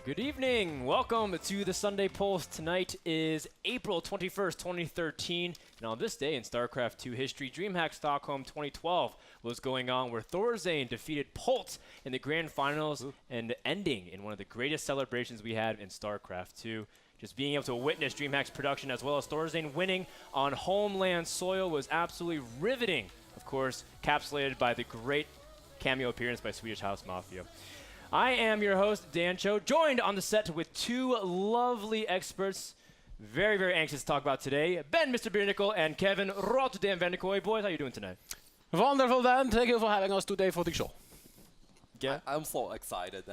Good evening. Welcome to the Sunday Pulse. Tonight is April 21st, 2013. And on this day in StarCraft II history, DreamHack Stockholm 2012 was going on where Thorzain defeated Pult in the grand finals and ending in one of the greatest celebrations we had in StarCraft II. Just being able to witness DreamHack's production as well as Thorzain winning on homeland soil was absolutely riveting. Of course, capsulated by the great cameo appearance by Swedish House Mafia. I am your host, Dan Cho, joined on the set with two lovely experts. Very, very anxious to talk about today. Ben, MrBitter, and Kevin, RotterdaM Vanderkoy. Boys, how you doing tonight? Wonderful, Dan. Thank you for having us today for the show. Yeah. I'm so excited.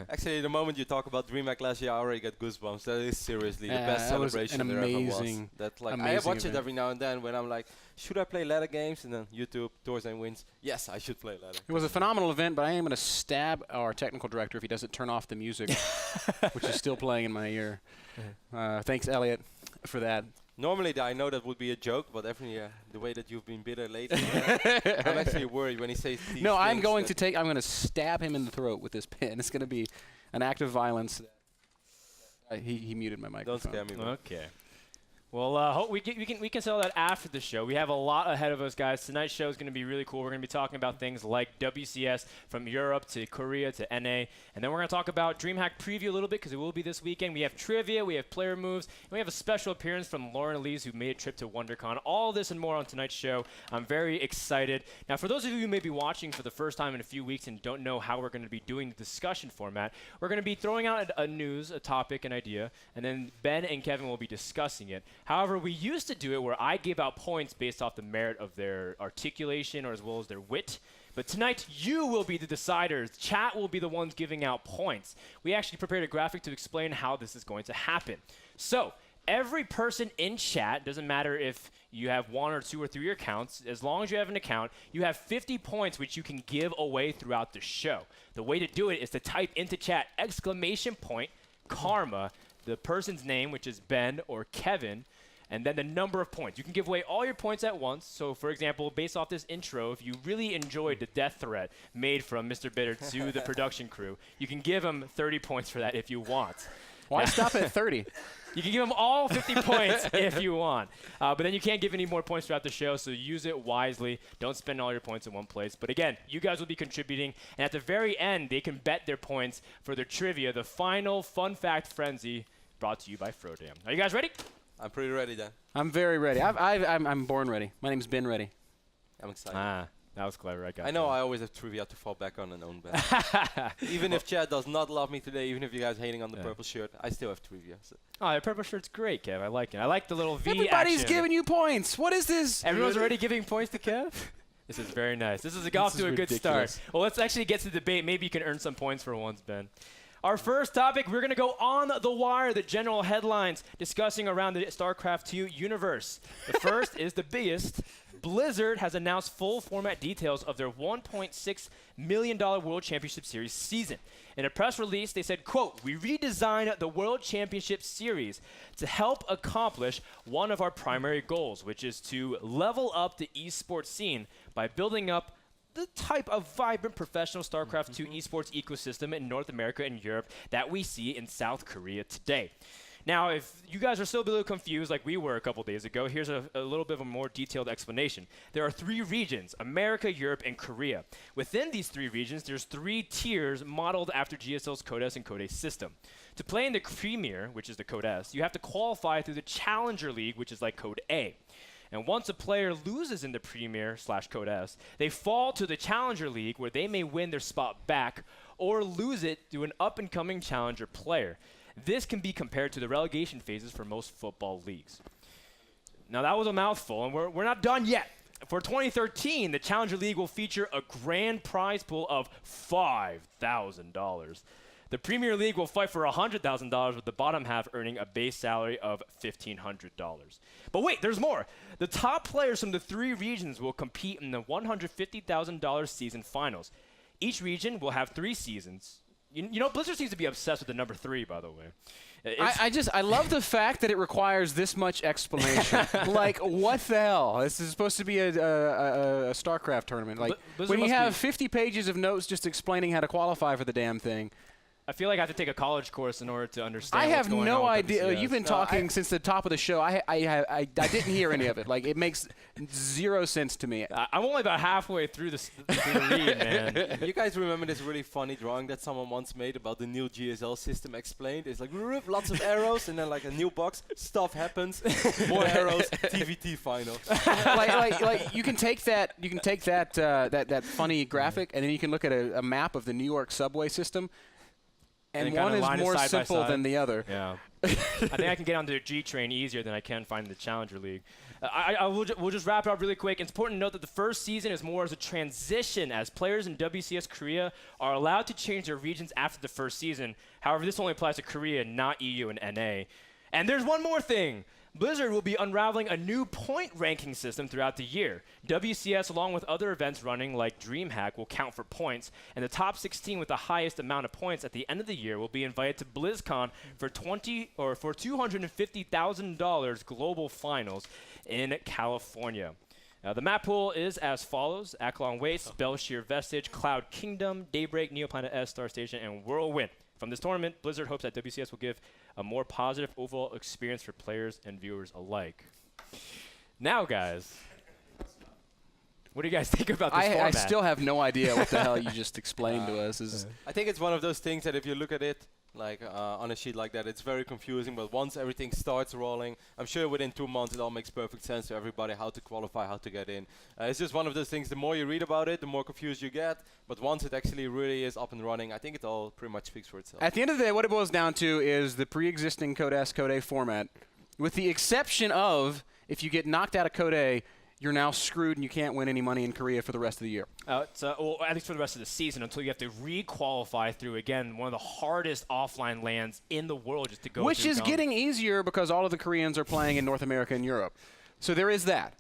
Actually, the moment you talk about DreamHack last year, I already get goosebumps. That is seriously the best celebration there ever was. That, like, I watch it every now and then when I'm like, should I play ladder games? And then YouTube, Thorzain wins. Yes, I should play ladder. It was a phenomenal event, but I am going to stab our technical director if he doesn't turn off the music, which is still playing in my ear. Thanks, Elliot, for that. Normally, I know that would be a joke, but the way that you've been bitter lately, I'm actually worried when he says these No, I'm things going to stab him in the throat with this pen. It's going to be an act of violence. He muted my microphone. Don't scare me. Okay. Well, we can settle that after the show. We have a lot ahead of us, guys. Tonight's show is going to be really cool. We're going to be talking about things like WCS from Europe to Korea to NA. And then we're going to talk about DreamHack Preview a little bit because it will be this weekend. We have trivia, we have player moves, and we have a special appearance from Lauren Elise who made a trip to WonderCon. All this and more on tonight's show. I'm very excited. Now, for those of you who may be watching for the first time in a few weeks and don't know how we're going to be doing the discussion format, we're going to be throwing out a topic, an idea, and then Ben and Kevin will be discussing it. However, we used to do it where I give out points based off the merit of their articulation or as well as their wit. But tonight, you will be the deciders. Chat will be the ones giving out points. We actually prepared a graphic to explain how this is going to happen. So, every person in chat, doesn't matter if you have 1 or 2 or 3 accounts, as long as you have an account, you have 50 points which you can give away throughout the show. The way to do it is to type into chat !karma, the person's name, which is Ben or Kevin, and then the number of points. You can give away all your points at once. So, for example, based off this intro, if you really enjoyed the death threat made from MrBitter to the production crew, you can give him 30 points for that if you want. Why stop at 30? You can give them all 50 points if you want. But then you can't give any more points throughout the show, so use it wisely. Don't spend all your points in one place. But again, you guys will be contributing. And at the very end, they can bet their points for their trivia, the final Fun Fact Frenzy, brought to you by Frodan. Are you guys ready? I'm pretty ready, Dan. I'm very ready. I'm born ready. My name's Ben Ready. I'm excited. That was clever. I know I always have trivia to fall back on and own Ben. Even if chat does not love me today, even if you guys are hating on the purple shirt, I still have trivia. So. Oh, the purple shirt's great, Kev. I like it. I like the little V Everybody's action. giving you points. What is this? Everyone's already giving points to Kev? This is very nice. This is off to a good start. Well, let's actually get to the debate. Maybe you can earn some points for once, Ben. Our first topic, we're going to go on the wire, the general headlines discussing around the StarCraft II universe. The first is the biggest. Blizzard has announced full format details of their $1.6 million World Championship Series season. In a press release, they said, quote, "We redesigned the World Championship Series to help accomplish one of our primary goals, which is to level up the eSports scene by building up the type of vibrant professional StarCraft II esports ecosystem in North America and Europe that we see in South Korea today." Now, if you guys are still a little confused like we were a couple days ago, here's a little bit of a more detailed explanation. There are 3 regions, America, Europe, and Korea. Within these 3 regions, there's 3 tiers modeled after GSL's Code S and Code A system. To play in the Premier, which is the Code S, you have to qualify through the Challenger League, which is like Code A. And once a player loses in the Premier/Code S, they fall to the Challenger League where they may win their spot back or lose it to an up-and-coming Challenger player. This can be compared to the relegation phases for most football leagues. Now, that was a mouthful, and we're not done yet. For 2013, the Challenger League will feature a grand prize pool of $5,000. The Premier League will fight for $100,000, with the bottom half earning a base salary of $1,500. But wait, there's more. The top players from the 3 regions will compete in the $150,000 season finals. Each region will have 3 seasons. You know, Blizzard seems to be obsessed with the number 3, by the way. I love the fact that it requires this much explanation. Like, what the hell? This is supposed to be a StarCraft tournament. Like, when you have 50 pages of notes just explaining how to qualify for the damn thing, I feel like I have to take a college course in order to understand. I have what's going no on idea. WCS. You've been talking since the top of the show. I didn't hear any of it. Like, it makes 0 sense to me. I'm only about halfway through the read, man. You guys remember this really funny drawing that someone once made about the new GSL system explained? It's like lots of arrows and then like a new box. Stuff happens. More arrows. TVT final. like you can take that that funny graphic and then you can look at a map of the New York subway system. And one is more simple than the other. Yeah. I think I can get onto the G train easier than I can find the Challenger League. We'll just wrap it up really quick. It's important to note that the first season is more as a transition, as players in WCS Korea are allowed to change their regions after the first season. However, this only applies to Korea, not EU and NA. And there's one more thing. Blizzard will be unraveling a new point ranking system throughout the year. WCS, along with other events running like DreamHack, will count for points, and the top 16 with the highest amount of points at the end of the year will be invited to BlizzCon for $250,000 global finals in California. The map pool is as follows: Aklong Waste, Belshear Vestige, Cloud Kingdom, Daybreak, Neoplanet S, Star Station, and Whirlwind. From this tournament, Blizzard hopes that WCS will give a more positive overall experience for players and viewers alike. Now, guys, what do you guys think about this format? I still have no idea what the hell you just explained to us. I think it's one of those things that if you look at it like on a sheet like that, it's very confusing. But once everything starts rolling, I'm sure within 2 months it all makes perfect sense to everybody how to qualify, how to get in. It's just one of those things. The more you read about it, the more confused you get. But once it actually really is up and running, I think it all pretty much speaks for itself. At the end of the day, what it boils down to is the pre-existing Code S, Code A format, with the exception of if you get knocked out of Code A, you're now screwed and you can't win any money in Korea for the rest of the year. Well, at least for the rest of the season, until you have to re-qualify through, again, one of the hardest offline lands in the world just to go Which is getting easier because all of the Koreans are playing in North America and Europe. So there is that.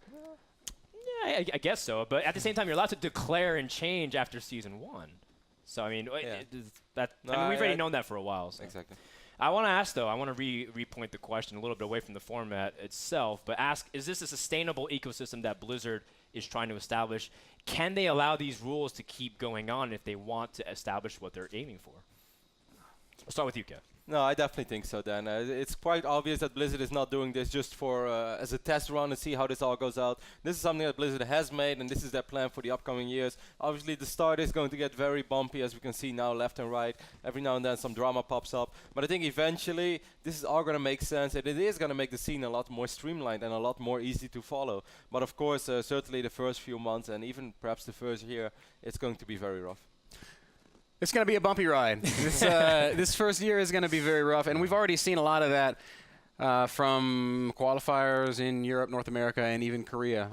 Yeah, I guess so. But at the same time, you're allowed to declare and change after Season 1. So, I mean, we've already known that for a while. So. Exactly. I want to ask, though, I want to repoint the question a little bit away from the format itself, but ask, is this a sustainable ecosystem that Blizzard is trying to establish? Can they allow these rules to keep going on if they want to establish what they're aiming for? I'll start with you, Kev. No, I definitely think so, Dan. It's quite obvious that Blizzard is not doing this just for as a test run and see how this all goes out. This is something that Blizzard has made, and this is their plan for the upcoming years. Obviously, the start is going to get very bumpy, as we can see now, left and right. Every now and then some drama pops up. But I think eventually this is all going to make sense, and it is going to make the scene a lot more streamlined and a lot more easy to follow. But of course, certainly the first few months and even perhaps the first year, it's going to be very rough. It's going to be a bumpy ride. This first year is going to be very rough, and we've already seen a lot of that from qualifiers in Europe, North America, and even Korea.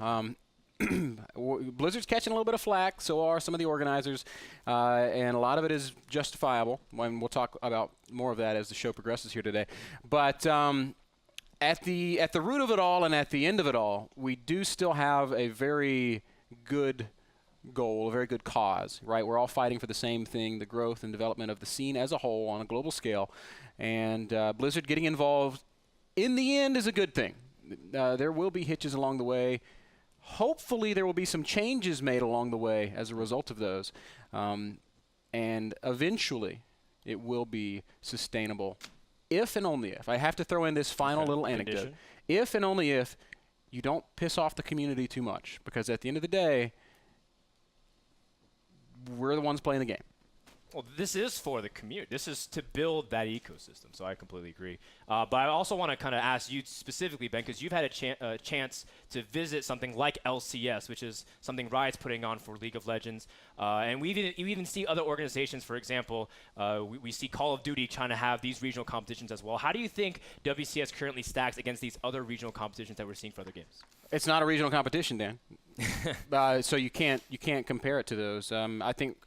Blizzard's catching a little bit of flack, so are some of the organizers, and a lot of it is justifiable. And we'll talk about more of that as the show progresses here today. But at the root of it all and at the end of it all, we do still have a very good goal, a very good cause, right? We're all fighting for the same thing, the growth and development of the scene as a whole on a global scale. And Blizzard getting involved in the end is a good thing. There will be hitches along the way. Hopefully there will be some changes made along the way as a result of those. And eventually it will be sustainable if and only if. I have to throw in this final little anecdote. If and only if you don't piss off the community too much. Because at the end of the day, we're the ones playing the game. Well, this is for the community. This is to build that ecosystem, so I completely agree. But I also want to kind of ask you specifically, Ben, because you've had a chance to visit something like LCS, which is something Riot's putting on for League of Legends. And we even see other organizations, for example, we see Call of Duty trying to have these regional competitions as well. How do you think WCS currently stacks against these other regional competitions that we're seeing for other games? It's not a regional competition, Dan. So you can't compare it to those. I think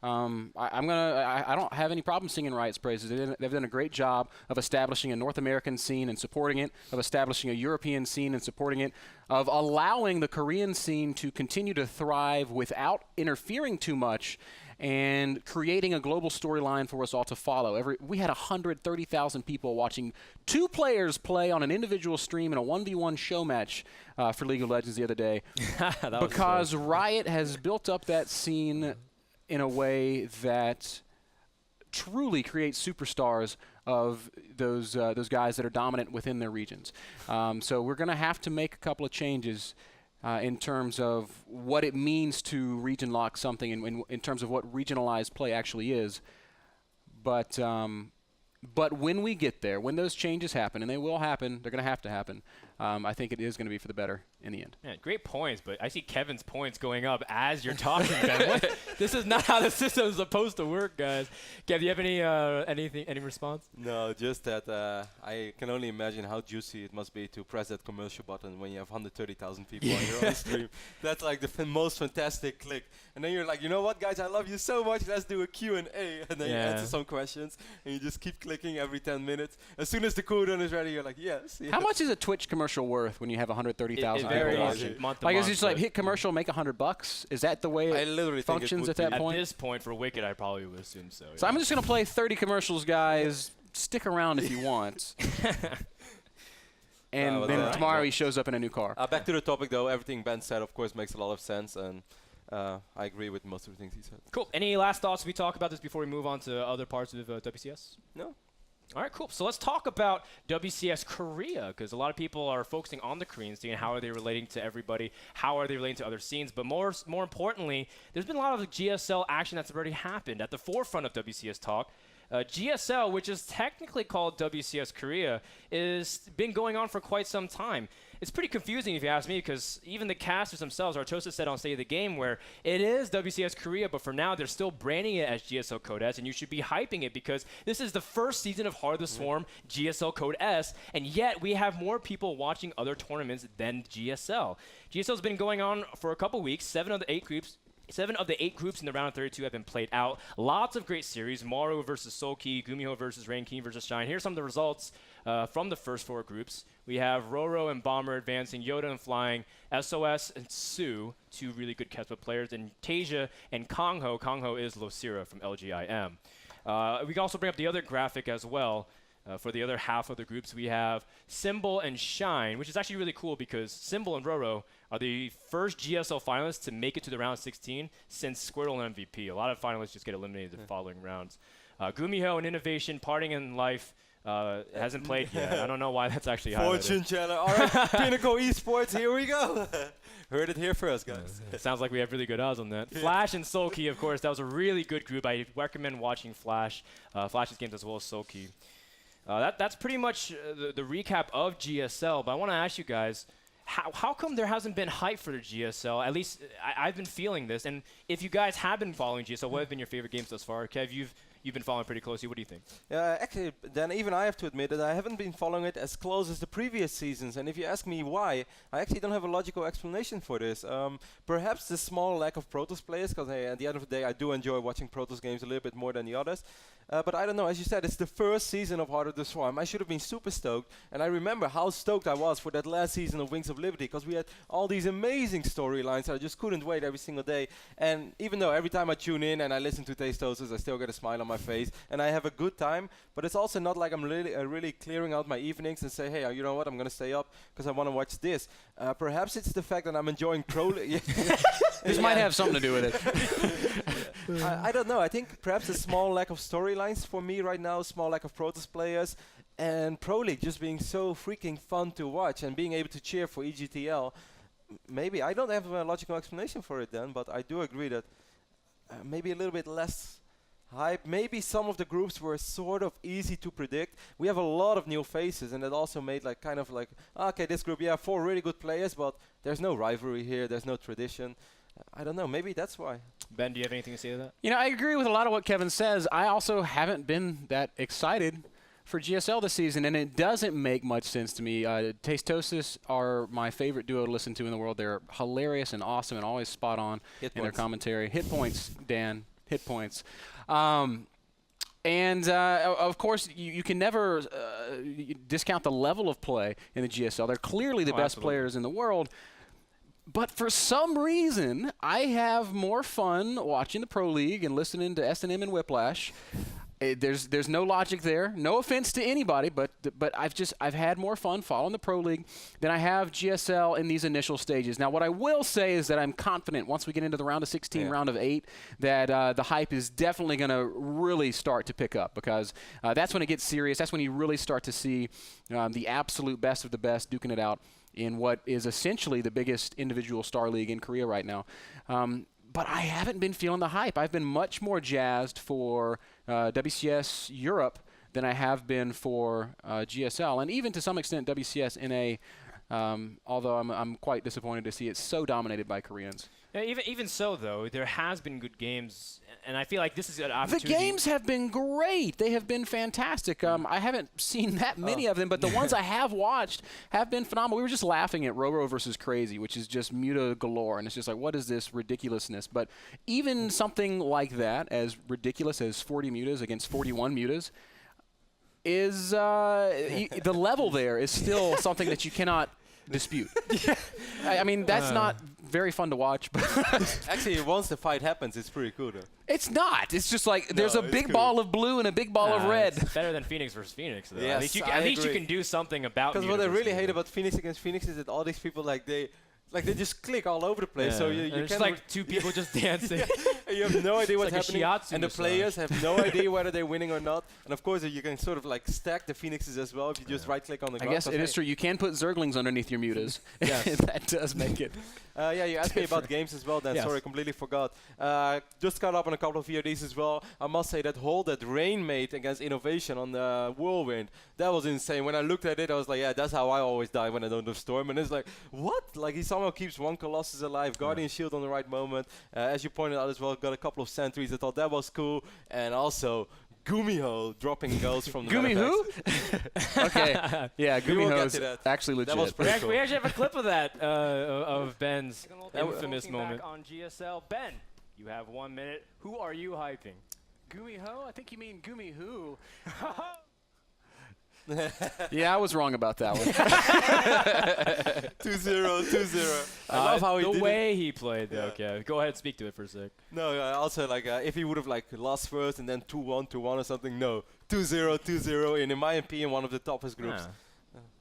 I don't have any problem singing Riot's praises. They've done a great job of establishing a North American scene and supporting it, of establishing a European scene and supporting it, of allowing the Korean scene to continue to thrive without interfering too much, and creating a global storyline for us all to follow. We had 130,000 people watching 2 players play on an individual stream in a 1v1 show match for League of Legends the other day. Because Riot has built up that scene in a way that truly create superstars of those guys that are dominant within their regions. So we're going to have to make a couple of changes in terms of what it means to region lock something, and in terms of what regionalized play actually is. But when we get there, when those changes happen, and they will happen, they're going to happen, I think it is going to be for the better in the end. Yeah, great points, but I see Kevin's points going up as you're talking, Ben. This is not how the system is supposed to work, guys. Kev, do you have any response? No, just that I can only imagine how juicy it must be to press that commercial button when you have 130,000 people on your own stream. That's like the most fantastic click. And then you're like, you know what, guys, I love you so much. Let's do a Q&A. And then you answer some questions, and you just keep clicking every 10 minutes. As soon as the cooldown is ready, you're like, yes. How much is a Twitch commercial worth when you have 130,000 people watching? Month to like, month, is it just like hit commercial, make $100? Is that the way it functions at that point? At this point, for Wicked, I probably would assume so. So I'm just going to play 30 commercials, guys. Stick around if you want. And then tomorrow he shows up in a new car. Back to the topic, though. Everything Ben said, of course, makes a lot of sense. And I agree with most of the things he said. Cool. Any last thoughts we talk about this before we move on to other parts of WCS? No. All right, cool. So let's talk about WCS Korea, because a lot of people are focusing on the Koreans, seeing how are they relating to everybody, how are they relating to other scenes. But more importantly, there's been a lot of GSL action that's already happened. At the forefront of WCS talk, GSL, which is technically called WCS Korea, is been going on for quite some time. It's pretty confusing if you ask me, because even the casters themselves, Artosa said on State of the Game, where it is WCS Korea, but for now they're still branding it as GSL Code S, and you should be hyping it because this is the first season of Heart of the Swarm GSL Code S, and yet we have more people watching other tournaments than GSL. GSL's been going on for a couple weeks, 7 of the 8 groups in the round of 32 have been played out. Lots of great series. Maru versus Soulkey, Gumiho versus Rankin versus Shine. Here's some of the results from the first 4 groups. We have Roro and Bomber advancing, Yoda and Flying, SOS and Su, 2 really good Kespa players, and Tasia and Kongho. Kongho is Losira from LGIM. We can also bring up the other graphic as well. For the other half of the groups, we have Symbol and Shine, which is actually really cool because Symbol and Roro are the first GSL finalists to make it to the round of 16 since Squirtle and MVP. A lot of finalists just get eliminated in the following rounds. Gumiho and Innovation, Parting in Life, hasn't played yet. I don't know why that's actually highlighted. Fortune Channel. All right, Pinnacle Esports, here we go. Heard it here first, guys. It sounds like we have really good odds on that. Flash and Soulkey, of course, that was a really good group. I recommend watching Flash's games as well as Soulkey. That's pretty much the recap of GSL, but I want to ask you guys, how come there hasn't been hype for the GSL? At least I've been feeling this, and if you guys have been following GSL, what have been your favorite games thus far? Kev, you've been following pretty closely. What do you think? Actually, then even I have to admit that I haven't been following it as close as the previous seasons. And if you ask me why, I actually don't have a logical explanation for this. Perhaps the small lack of Protoss players, because at the end of the day, I do enjoy watching Protoss games a little bit more than the others. But I don't know, as you said, it's the first season of Heart of the Swarm. I should have been super stoked. And I remember how stoked I was for that last season of Wings of Liberty, because we had all these amazing storylines that I just couldn't wait every single day. And even though every time I tune in and I listen to Tastosters, I still get a smile on my face. And I have a good time. But it's also not like I'm really clearing out my evenings and say, hey, you know what, I'm going to stay up because I want to watch this. Perhaps it's the fact that I'm enjoying Pro League. This might have something to do with it. I don't know. I think perhaps a small lack of storylines for me right now, small lack of Protoss players, and Pro League just being so freaking fun to watch and being able to cheer for EGTL. Maybe I don't have a logical explanation for it then, but I do agree that maybe a little bit less hype. Maybe some of the groups were sort of easy to predict. We have a lot of new faces, and that also made like kind of like, okay, this group, 4 really good players, but there's no rivalry here, there's no tradition. I don't know, maybe that's why. Ben, do you have anything to say to that? You know, I agree with a lot of what Kevin says. I also haven't been that excited for GSL this season, and it doesn't make much sense to me. Tastosis are my favorite duo to listen to in the world. They're hilarious and awesome and always spot on in their commentary. Hit points, Dan. Hit points. And of course, you can never discount the level of play in the GSL. They're clearly the best players in the world. But for some reason, I have more fun watching the Pro League and listening to S&M and Whiplash. There's no logic there. No offense to anybody, but I've had more fun following the Pro League than I have GSL in these initial stages. Now, what I will say is that I'm confident once we get into the round of 16, round of 8, that the hype is definitely going to really start to pick up, because that's when it gets serious. That's when you really start to see the absolute best of the best duking it out in what is essentially the biggest individual star league in Korea right now. But I haven't been feeling the hype. I've been much more jazzed for WCS Europe than I have been for GSL, and even to some extent WCS NA, although I'm quite disappointed to see it so dominated by Koreans. Yeah, even so, though, there has been good games, and I feel like this is an opportunity. The games have been great. They have been fantastic. I haven't seen that many of them, but the ones I have watched have been phenomenal. We were just laughing at Roro versus Crazy, which is just muta galore, and it's just like, what is this ridiculousness? But even something like that, as ridiculous as 40 mutas against 41 mutas, is the level there is still something that you cannot dispute. I mean, that's not very fun to watch. But actually, once the fight happens, it's pretty cool, though. It's not. It's just like there's a big ball of blue and a big ball of red. It's better than Phoenix versus Phoenix, though. Yes, at least you can do something about. Because what I really hate about Phoenix against Phoenix is that all these people they just click all over the place. Yeah. So you it's just like two people just dancing. And you have no idea what's like happening, and the players have no idea whether they're winning or not. And of course, you can sort of like stack the Phoenixes as well if you just right-click on the ground. I guess it is true. You can put Zerglings underneath your mutas. That does make it. Yeah, you asked me about games as well. Then sorry, completely forgot. Just caught up on a couple of VODs as well. I must say that Rain made against Innovation on the Whirlwind, that was insane. When I looked at it, I was like, yeah, that's how I always die when I don't do Storm. And it's like, what? Like he somehow keeps one Colossus alive, Guardian Shield on the right moment. As you pointed out as well, got a couple of sentries. I thought that was cool. And also Gumiho dropping goals from the Gumiho? Okay. Yeah, Gumiho is actually legit. That was pretty cool. We actually have a clip of that, of Ben's infamous moment. On GSL. Ben, you have 1 minute. Who are you hyping? Gumiho? I think you mean Gumiho. Yeah, I was wrong about that one. 2-0. I love how he did the way he played, though. Okay, go ahead, speak to it for a sec. No, also like if he would have like lost first and then 2-1 or something. No, 2-0, and in my opinion, one of the toughest groups.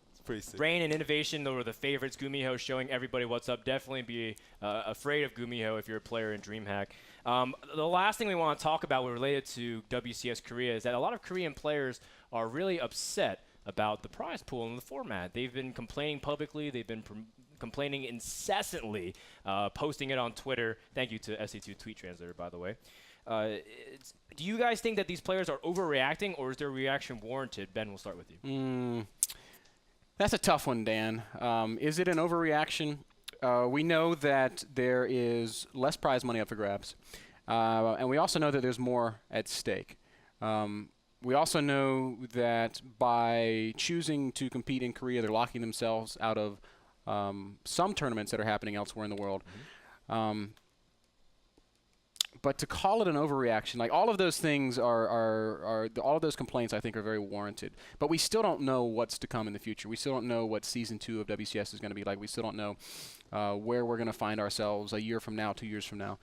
It's pretty sick. Rain and Innovation, though, were the favorites. Gumiho showing everybody what's up. Definitely be afraid of Gumiho if you're a player in DreamHack. The last thing we want to talk about related to WCS Korea is that a lot of Korean players are really upset about the prize pool and the format. They've been complaining publicly. They've been complaining incessantly, posting it on Twitter. Thank you to SC2 Tweet Translator, by the way. Do you guys think that these players are overreacting, or is their reaction warranted? Ben, we'll start with you. That's a tough one, Dan. Is it an overreaction? We know that there is less prize money up for grabs, and we also know that there's more at stake. We also know that by choosing to compete in Korea, they're locking themselves out of some tournaments that are happening elsewhere in the world. But to call it an overreaction, like all of those things all of those complaints I think are very warranted. But we still don't know what's to come in the future. We still don't know what Season 2 of WCS is going to be like. We still don't know where we're going to find ourselves a year from now, 2 years from now.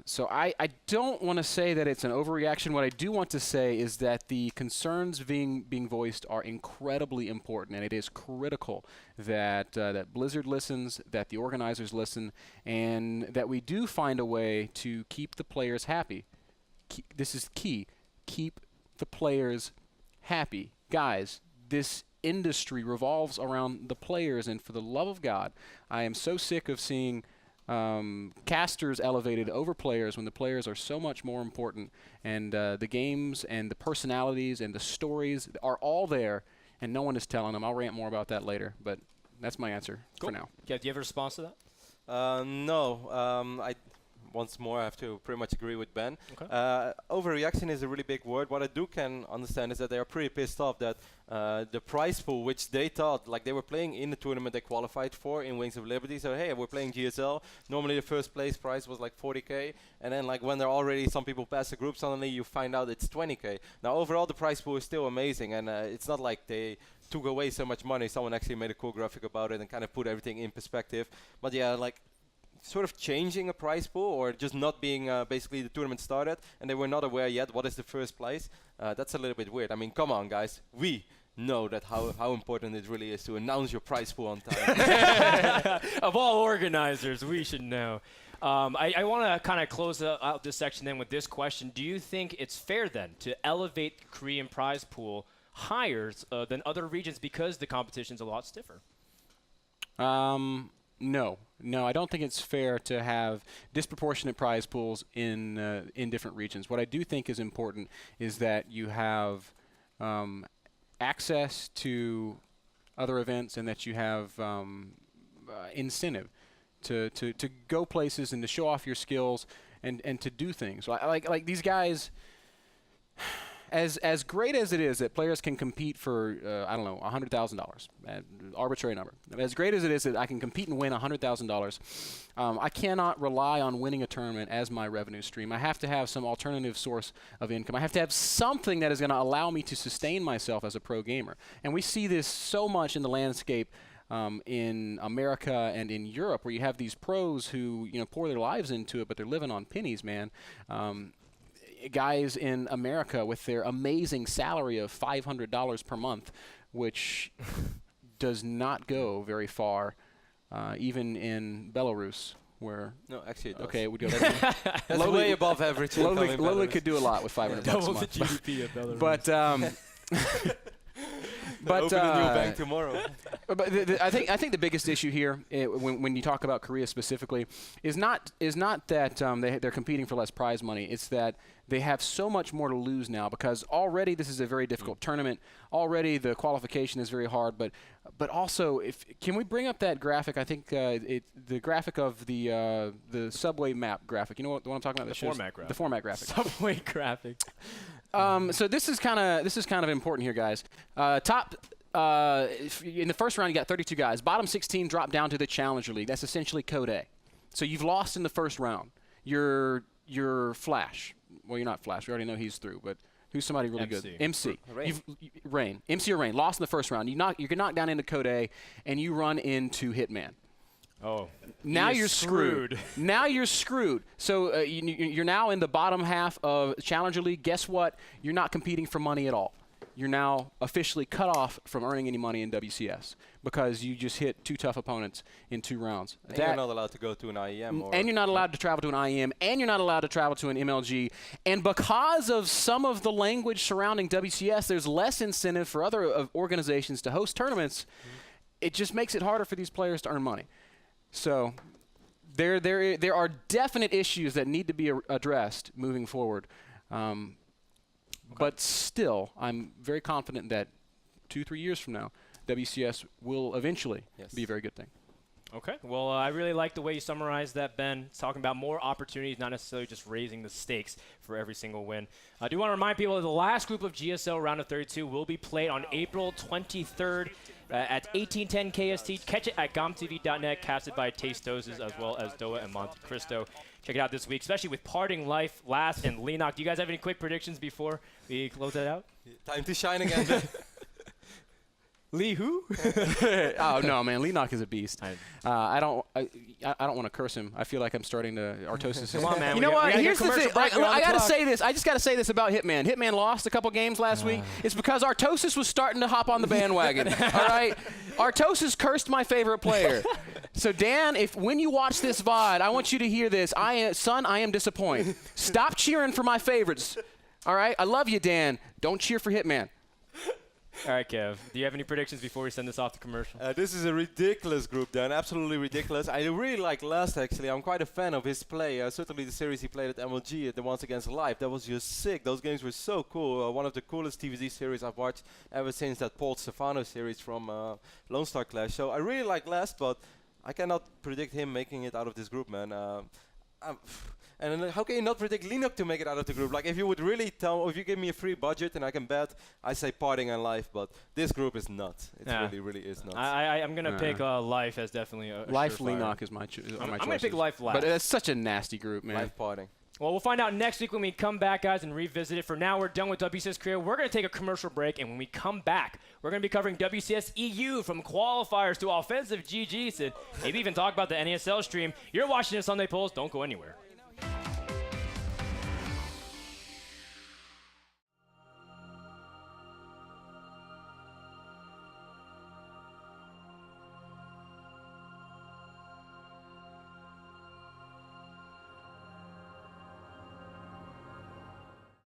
So I don't want to say that it's an overreaction. What I do want to say is that the concerns being voiced are incredibly important, and it is critical that that Blizzard listens, that the organizers listen, and that we do find a way to keep the players happy. This is key. Keep the players happy. Guys, this industry revolves around the players, and for the love of God, I am so sick of seeing casters elevated over players when the players are so much more important, and the games and the personalities and the stories are all there, and no one is telling them. I'll rant more about that later, but that's my answer for now. Yeah, do you have a response to that? No. Once more, I have to pretty much agree with Ben. Okay. Overreaction is a really big word. What I can understand is that they are pretty pissed off that the prize pool, which they thought, like they were playing in the tournament they qualified for in Wings of Liberty. So, hey, we're playing GSL. Normally the first place prize was like 40K. And then like when they're already some people pass the group, suddenly you find out it's 20K. Now, overall, the prize pool is still amazing. And it's not like they took away so much money. Someone actually made a cool graphic about it and kind of put everything in perspective. But yeah, like sort of changing a prize pool or just not being basically the tournament started and they were not aware yet what is the first place. That's a little bit weird. I mean, come on, guys. We know that how important it really is to announce your prize pool on time. Of all organizers, we should know. I want to kind of close out this section then with this question. Do you think it's fair then to elevate the Korean prize pool higher than other regions because the competition's a lot stiffer? No, I don't think it's fair to have disproportionate prize pools in different regions. What I do think is important is that you have access to other events and that you have incentive to go places and to show off your skills and to do things. Like these guys, as great as it is that players can compete for, I don't know, $100,000, arbitrary number. As great as it is that I can compete and win $100,000, I cannot rely on winning a tournament as my revenue stream. I have to have some alternative source of income. I have to have something that is going to allow me to sustain myself as a pro gamer. And we see this so much in the landscape in America and in Europe, where you have these pros who pour their lives into it, but they're living on pennies, man. Guys in America with their amazing salary of $500 per month, which does not go very far, even in Belarus, where actually it does. Okay, it would go. That's way above average. Lowly could do a lot with $500 a month. The GDP of Belarus. But open a new bank tomorrow. But I think the biggest issue here, when you talk about Korea specifically, is not that they're competing for less prize money. It's that they have so much more to lose now, because already this is a very difficult tournament. Already the qualification is very hard, but also can we bring up that graphic? I think the graphic of the subway map graphic. You know what I'm talking about? The format graphic. The format graphic. Subway graphic. So this is kind of important here, guys. In the first round, you got 32 guys. Bottom 16 drop down to the Challenger League. That's essentially Code A. So you've lost in the first round. You're Flash. Well, you're not Flash. We already know he's through. But who's somebody really good? MC. Rain. MC or Rain. Lost in the first round. You get knocked down into Code A, and you run into Hitman. Oh. Now you're screwed. Now you're screwed. So you're now in the bottom half of Challenger League. Guess what? You're not competing for money at all. You're now officially cut off from earning any money in WCS because you just hit two tough opponents in 2 rounds. And you're not allowed to go to an IEM. And you're not allowed to travel to an IEM, and you're not allowed to travel to an MLG. And because of some of the language surrounding WCS, there's less incentive for other organizations to host tournaments. It just makes it harder for these players to earn money. So there are definite issues that need to be addressed moving forward. But still, I'm very confident that 2-3 years from now, WCS will eventually be a very good thing. Okay. Well, I really like the way you summarized that, Ben. It's talking about more opportunities, not necessarily just raising the stakes for every single win. I do want to remind people that the last group of GSL Round of 32 will be played on April 23rd at 1810 KST. Catch it at gomtv.net, casted by Tastoses as well as Doa and Monte Cristo. Check it out this week, especially with Parting Life, Last, and Lenok. Do you guys have any quick predictions before we close that out? Time to shine again. Lee who? Oh no, man, Lenok is a beast. I don't want to curse him. I feel like I'm starting to Artosis. Come on, man. You know what? Here's the thing. I gotta say this. I just gotta say this about Hitman. Hitman lost a couple games last week. It's because Artosis was starting to hop on the bandwagon. All right, Artosis cursed my favorite player. So Dan, when you watch this VOD, I want you to hear this. Son, I am disappointed. Stop cheering for my favorites. All right, I love you, Dan. Don't cheer for Hitman. All right, Kev. Do you have any predictions before we send this off to commercial? This is a ridiculous group, Dan. Absolutely ridiculous. I really like Last, actually. I'm quite a fan of his play. Certainly the series he played at MLG, the ones against Live, that was just sick. Those games were so cool. One of the coolest TVZ series I've watched ever since that Paul Stefano series from Lone Star Clash. So I really like Last, but I cannot predict him making it out of this group, man. And then how can you not predict Lenok to make it out of the group? Like, if you would really if you give me a free budget and I can bet, I say Parting and Life, but this group is nuts. It really is nuts. I'm going to pick Life as definitely a Life Lenok is my choice. I'm going to pick Life last. But it's such a nasty group, man. Life Parting. Well, we'll find out next week when we come back, guys, and revisit it. For now, we're done with WCS Korea. We're going to take a commercial break, and when we come back, we're going to be covering WCS EU from qualifiers to offensive GGs, and maybe even talk about the NASL stream. You're watching the Sunday Polls. Don't go anywhere.